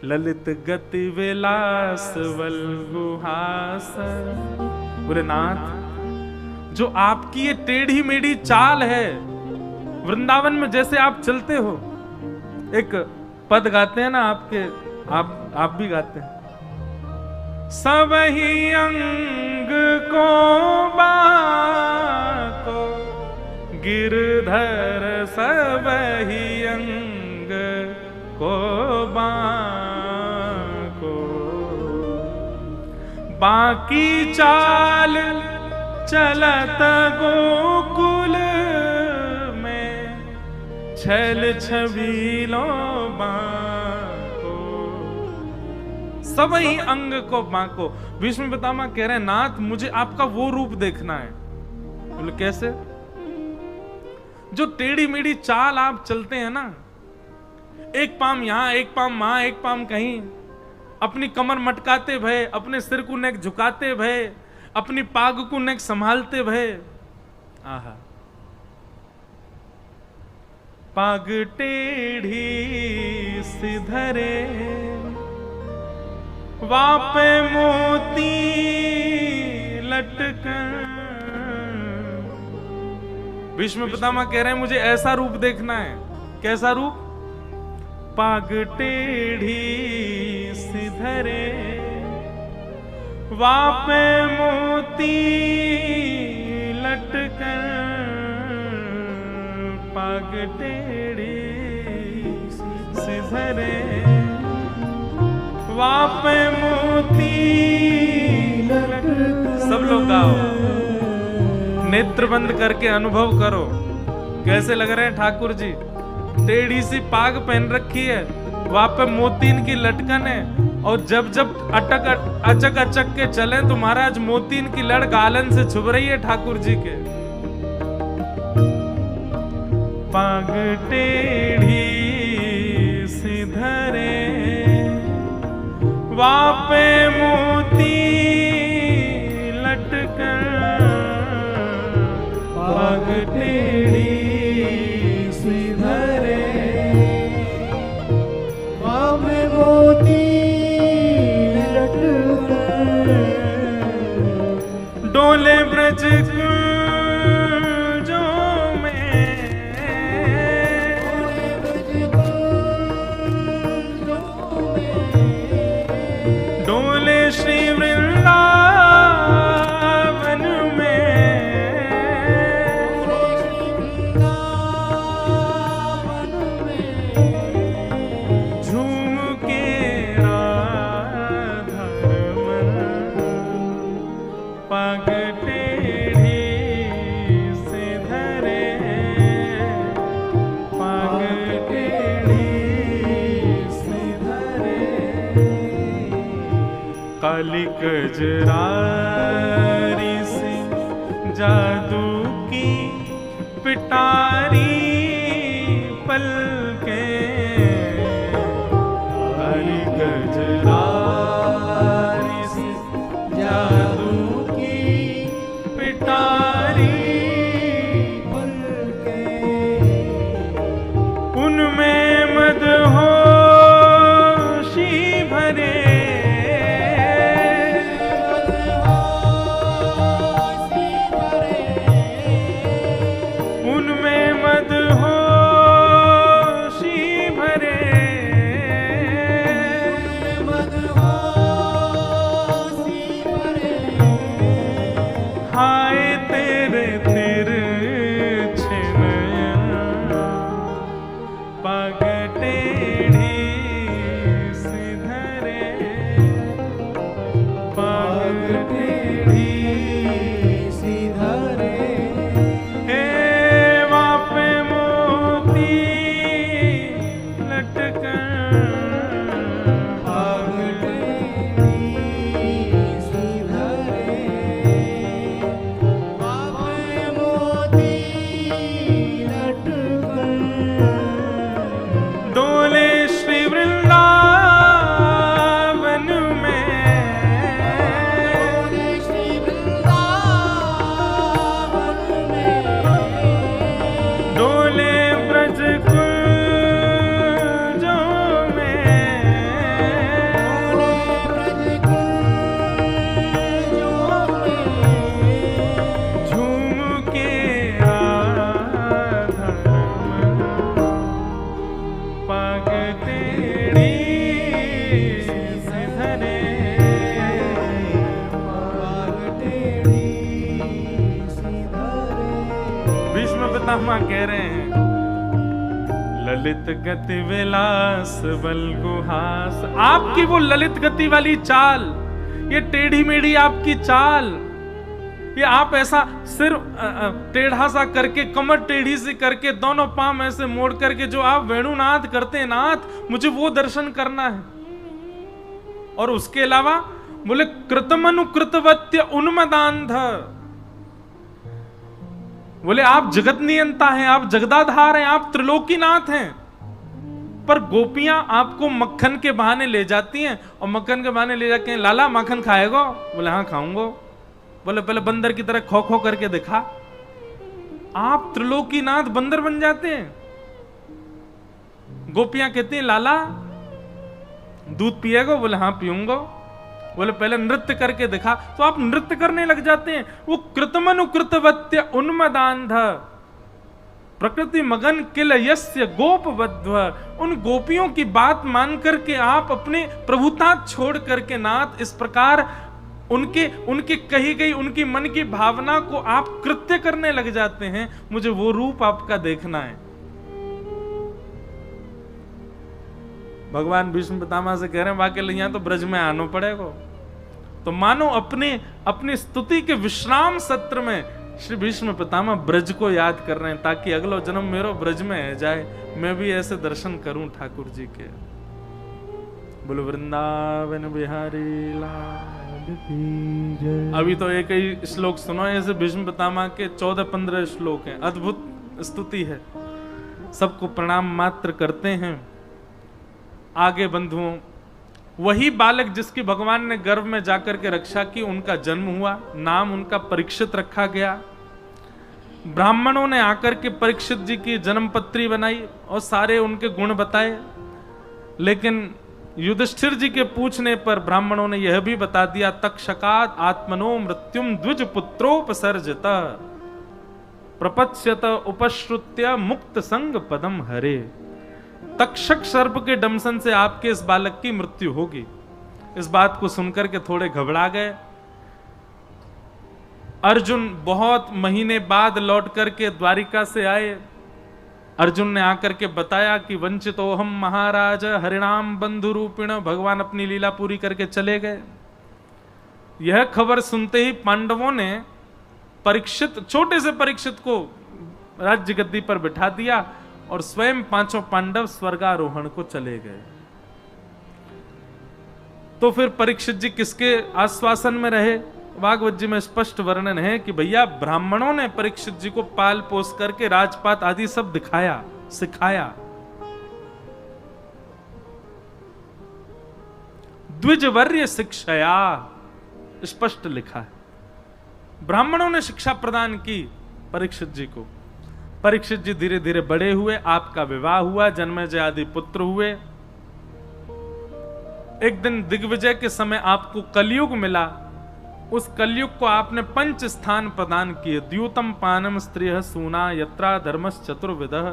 ललित गति विलास वल्गुहास। बोले नाथ, जो आपकी ये टेढ़ी मेढ़ी चाल है, वृंदावन में जैसे आप चलते हो, एक पद गाते हैं ना आपके, आप भी गाते हैं, सब ही अंग को बाको गिरधर, सब ही अंग को बाको, बाकी चाल चलत गोकुल में, छल छबीलो बाको, सब ही अंग को बाको। विष्णु पितामह कह रहे हैं नाथ, मुझे आपका वो रूप देखना है। बोले कैसे? जो टेढ़ी मेढ़ी चाल आप चलते हैं ना, एक पाम यहां, एक पाम वहां, एक पाम कहीं, अपनी कमर मटकाते भय, अपने सिर को नेक झुकाते भय, अपनी पाग को नेक संभालते भय। आहा, पाग टेढ़ी सिधरे, वापे मोती लटकन। विष्णु पितामह कह रहे हैं मुझे ऐसा रूप देखना है। कैसा रूप? पाग टेढ़ी सिधरे, वापे मोती लटकन, पाग टेढ़ी सिधरे, वापे मोती लटकन। सब लोग गाओ, नेत्र बंद करके अनुभव करो कैसे लग रहे हैं ठाकुर जी। टेढ़ी सी पाग पहन रखी है, वहां पे मोतीन की लटकन है, और जब जब अचक अचक के चले तो महाराज मोतीन की लड़ गालन से छुप रही है ठाकुर जी के। पाग टेढ़ी सिधरे, वापे मोती लटकन, पाग टेढ़ी सिधरे, वापे मोती लटकन, डोले ब्रज कुंजों में, डोले श्री वृंदावन में, झूम के राधा रमन, पाग टेढ़ी सिधरे, पाग टेढ़ी सिधरे, काली कजरारी सी जादू की पिटारी पलके, काली कजरारी सी जादू की पिटारी पलके, उनमें मदहोशी भरे, उनमें मदहोशी पितामह कह रहे हैं, ललित गति विलास बल गुहास। आपकी वो ललित गति वाली चाल, ये टेढ़ी मेढ़ी आपकी चाल, ये आप ऐसा सिर टेढ़ा सा करके, कमर टेढ़ी सी करके, दोनों पांव ऐसे मोड़ करके जो आप वेणुनाद करते हैं नाथ, मुझे वो दर्शन करना है। और उसके अलावा बोले कृतमनु कृतवत्य उन्मदांध, बोले आप जगत नियंता हैं, आप जगदाधार हैं, आप त्रिलोकीनाथ हैं। पर गोपियां आपको मक्खन के बहाने ले जाती हैं, और मक्खन के बहाने ले जाके, लाला मक्खन खाएगा? बोले हाँ खाऊंगा। बोले पहले बंदर की तरह खो खो करके दिखा। आप त्रिलोकीनाथ बंदर बन जाते हैं। गोपियां कहती हैं लाला दूध पिएगा? बोले हाँ पीऊंगा। बोले पहले नृत्य करके दिखा, तो आप नृत्य करने लग जाते हैं। वो कृतमनु कृतवत्य उन्मदांध प्रकृति मगन किल यस्य गोपवध्व, उन गोपियों की बात मान करके आप अपने प्रभुता छोड़ करके नाथ इस प्रकार उनके कही गई उनकी मन की भावना को आप कृत्य करने लग जाते हैं। मुझे वो रूप आपका देखना है। भगवान भीष्म पितामह से कह रहे हैं वाकई यहां तो ब्रज में आना पड़ेगा। तो मानो अपनी स्तुति के विश्राम सत्र में श्री भीष्म पितामह ब्रज को याद कर रहे हैं, ताकि अगला जन्म मेरो ब्रज में जाए, मैं भी ऐसे दर्शन करूं ठाकुर जी के। बोलो वृंदावन बिहारी लाल की जय। अभी तो एक ही श्लोक सुनो, ऐसे भीष्म पितामह के 14-15 श्लोक हैं, अद्भुत स्तुति है। सबको प्रणाम मात्र करते हैं। आगे बंधुओं, वही बालक जिसकी भगवान ने गर्भ में जाकर के रक्षा की, उनका जन्म हुआ, नाम उनका परीक्षित रखा गया। ब्राह्मणों ने आकर के परीक्षित जी की जन्मपत्री बनाई और सारे उनके गुण बताए, लेकिन युधिष्ठिर जी के पूछने पर ब्राह्मणों ने यह भी बता दिया, तक्षकात आत्मनो मृत्युम द्विज पुत्रोपसर्जत प्रपच्यत उपश्रुत्य मुक्त संग पदम हरे। तक्षक सर्प के डंसन से आपके इस बालक की मृत्यु होगी। इस बात को सुनकर के थोड़े घबरा गए। अर्जुन बहुत महीने बाद लौट करके द्वारिका से आए। अर्जुन ने आकर के बताया कि वंचितो हम महाराज हरिणाम बंधु रूपिण, भगवान अपनी लीला पूरी करके चले गए। यह खबर सुनते ही पांडवों ने परीक्षित, छोटे से परीक्षित को राज्य गद्दी पर बिठा दिया और स्वयं 5 पांडव स्वर्गारोहण को चले गए। तो फिर परीक्षित जी किसके आश्वासन में रहे? भागवत जी में स्पष्ट वर्णन है कि भैया ब्राह्मणों ने परीक्षित जी को पाल पोस करके राजपाट आदि सब दिखाया, सिखाया। द्विजवर्य शिक्षया स्पष्ट लिखा है। ब्राह्मणों ने शिक्षा प्रदान की परीक्षित जी को। परीक्षित जी धीरे धीरे बड़े हुए, आपका विवाह हुआ, जन्मेजय आदि पुत्र हुए। एक दिन दिग्विजय के समय आपको कलयुग मिला। उस कलयुग को आपने 5 स्थान प्रदान किए। द्यूतम पानम स्त्रियः सूना यत्रा धर्मश्च चतुर्विधः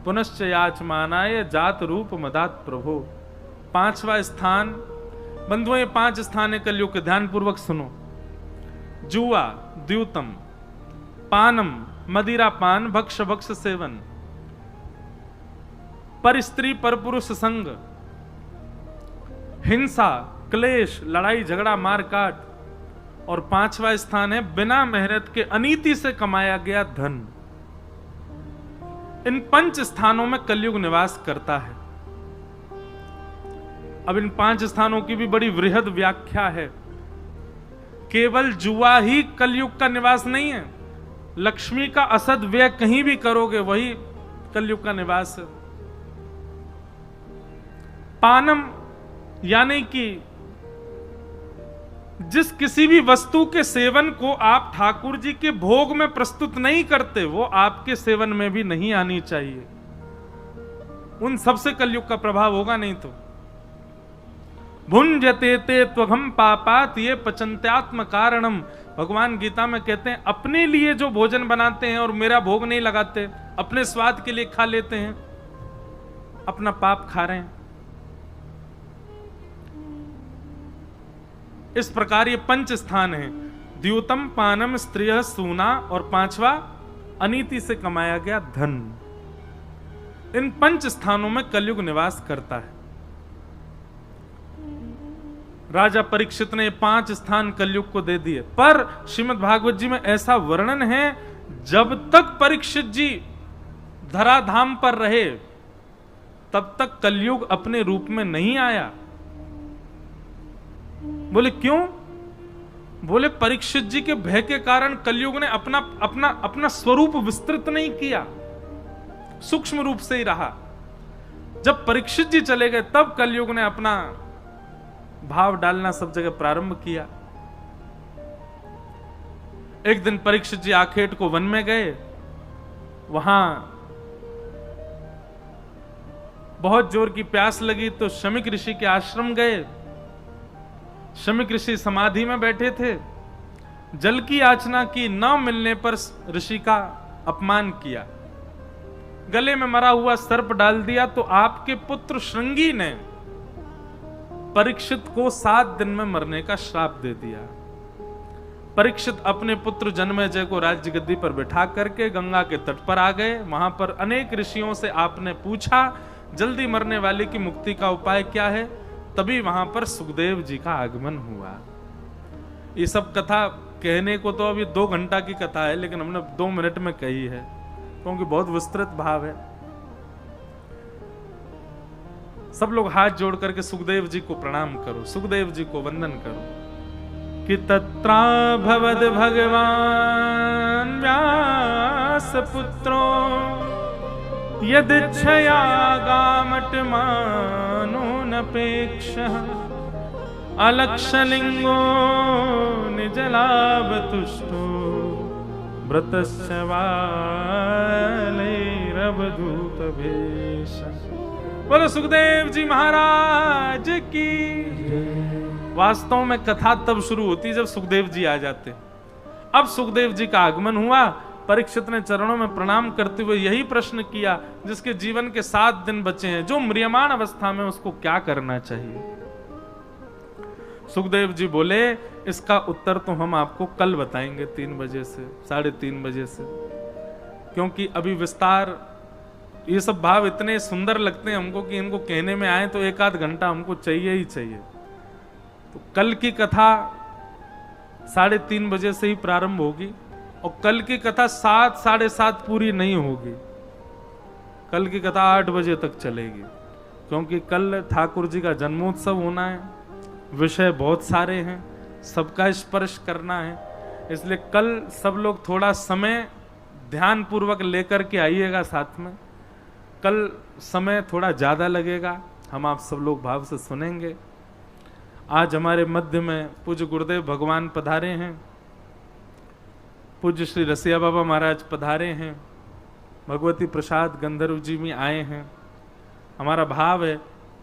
पुनश्च याचमानाय जात रूप मदात प्रभो। 5वां स्थान, बंधुओं, 5 स्थान है कलयुग के, ध्यान पूर्वक सुनो। जुआ, द्यूतम, पानम मदिरा पान, भक्ष भक्ष सेवन, पर स्त्री पर पुरुष संग, हिंसा, क्लेश, लड़ाई झगड़ा मार काट, और 5वां स्थान है बिना मेहनत के अनीति से कमाया गया धन। इन 5 स्थानों में कलयुग निवास करता है। अब इन 5 स्थानों की भी बड़ी वृहद व्याख्या है। केवल जुआ ही कलयुग का निवास नहीं है। लक्ष्मी का असद व्यय कहीं भी करोगे वही कलयुग का निवास है। पानम यानी कि जिस किसी भी वस्तु के सेवन को आप ठाकुर जी के भोग में प्रस्तुत नहीं करते, वो आपके सेवन में भी नहीं आनी चाहिए। उन सबसे कलयुग का प्रभाव होगा नहीं तो। भुंजते ते त्वघम पापात ये पचंत्यात्म कारणम। भगवान गीता में कहते हैं अपने लिए जो भोजन बनाते हैं और मेरा भोग नहीं लगाते, अपने स्वाद के लिए खा लेते हैं, अपना पाप खा रहे हैं। इस प्रकार ये 5 स्थान हैं, द्यूतम पानम स्त्रियः सूना, और 5वां अनीति से कमाया गया धन, इन 5 स्थानों में कलयुग निवास करता है। राजा परीक्षित ने 5 स्थान कलयुग को दे दिए, पर श्रीमद् भागवत जी में ऐसा वर्णन है, जब तक परीक्षित जी धराधाम पर रहे तब तक कलयुग अपने रूप में नहीं आया। बोले क्यों? बोले परीक्षित जी के भय के कारण कलयुग ने अपना स्वरूप विस्तृत नहीं किया, सूक्ष्म रूप से ही रहा। जब परीक्षित जी चले गए तब कलयुग ने अपना भाव डालना सब जगह प्रारंभ किया। एक दिन परीक्षित जी आखेट को वन में गए, वहां बहुत जोर की प्यास लगी तो शमीक ऋषि के आश्रम गए। शमीक ऋषि समाधि में बैठे थे, जल की याचना की, न मिलने पर ऋषि का अपमान किया, गले में मरा हुआ सर्प डाल दिया, तो आपके पुत्र श्रृंगी ने परीक्षित को 7 दिन में मरने का श्राप दे दिया। परीक्षित अपने पुत्र जन्मेजय को राज्य गद्दी पर बिठा करके गंगा के तट पर आ गए। वहां पर अनेक ऋषियों से आपने पूछा जल्दी मरने वाले की मुक्ति का उपाय क्या है, तभी वहां पर सुखदेव जी का आगमन हुआ। ये सब कथा कहने को तो अभी 2 घंटा की कथा है, लेकिन हमने 2 मिनट में कही है क्योंकि बहुत विस्तृत भाव है। सब लोग हाथ जोड़ करके सुखदेव जी को प्रणाम करो, सुखदेव जी को वंदन करो कि तत्रा भवद भगवान व्यास पुत्रो यदिच्छया गामट मानो नपेक्षः अलक्षलिंगो निजलाभ तुष्टो व्रतस्य वालैरवधूत भेष। बोलो सुखदेव जी महाराज की। वास्तव में कथा तब शुरू होती जब सुखदेव जी आ जाते। अब सुखदेव जी का आगमन हुआ। परीक्षित ने चरणों में प्रणाम करते हुए यही प्रश्न किया, जिसके जीवन के 7 दिन बचे हैं, जो म्रियमाण अवस्था में, उसको क्या करना चाहिए? सुखदेव जी बोले इसका उत्तर तो हम आपको कल बताएंगे 3 बजे से 3:30 बजे से, क्योंकि अभी विस्तार, ये सब भाव इतने सुंदर लगते हैं हमको कि इनको कहने में आए तो 1 आध घंटा हमको चाहिए ही चाहिए। तो कल की कथा 3:30 बजे से ही प्रारंभ होगी और कल की कथा 7, 7:30 पूरी नहीं होगी। कल की कथा 8 बजे तक चलेगी, क्योंकि कल ठाकुर जी का जन्मोत्सव होना है, विषय बहुत सारे हैं, सबका स्पर्श करना है। इसलिए कल सब लोग थोड़ा समय ध्यान पूर्वक लेकर के आइएगा साथ में। कल समय थोड़ा ज्यादा लगेगा, हम आप सब लोग भाव से सुनेंगे। आज हमारे मध्य में पूज्य गुरुदेव भगवान पधारे हैं, पूज्य श्री रसिया बाबा महाराज पधारे हैं, भगवती प्रसाद गंधर्व जी भी आए हैं। हमारा भाव है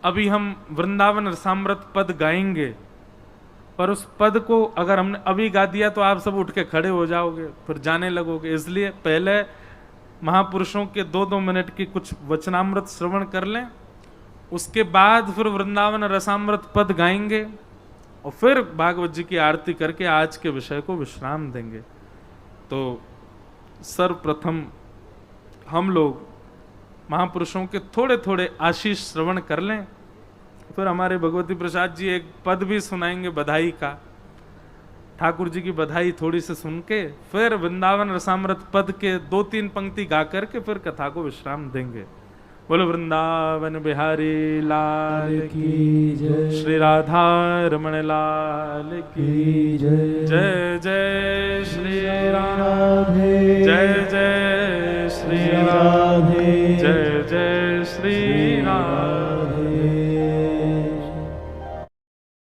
अभी हम वृंदावन रसामृत पद गाएंगे, पर उस पद को अगर हमने अभी गा दिया तो आप सब उठ के खड़े हो जाओगे, फिर जाने लगोगे। इसलिए पहले महापुरुषों के 2-2 मिनट की कुछ वचनामृत श्रवण कर लें, उसके बाद फिर वृंदावन रसामृत पद गाएंगे और फिर भागवत जी की आरती करके आज के विषय को विश्राम देंगे। तो सर्वप्रथम हम लोग महापुरुषों के थोड़े थोड़े आशीष श्रवण कर लें, फिर हमारे भगवती प्रसाद जी एक पद भी सुनाएंगे बधाई का। ठाकुर जी की बधाई थोड़ी सी सुन के फिर वृंदावन रसामृत पद के 2-3 पंक्ति गा करके फिर कथा को विश्राम देंगे। बोलो वृंदावन बिहारी लाल की जय, श्री राधा रमण लाल की जय, जय जय श्री राधे, जय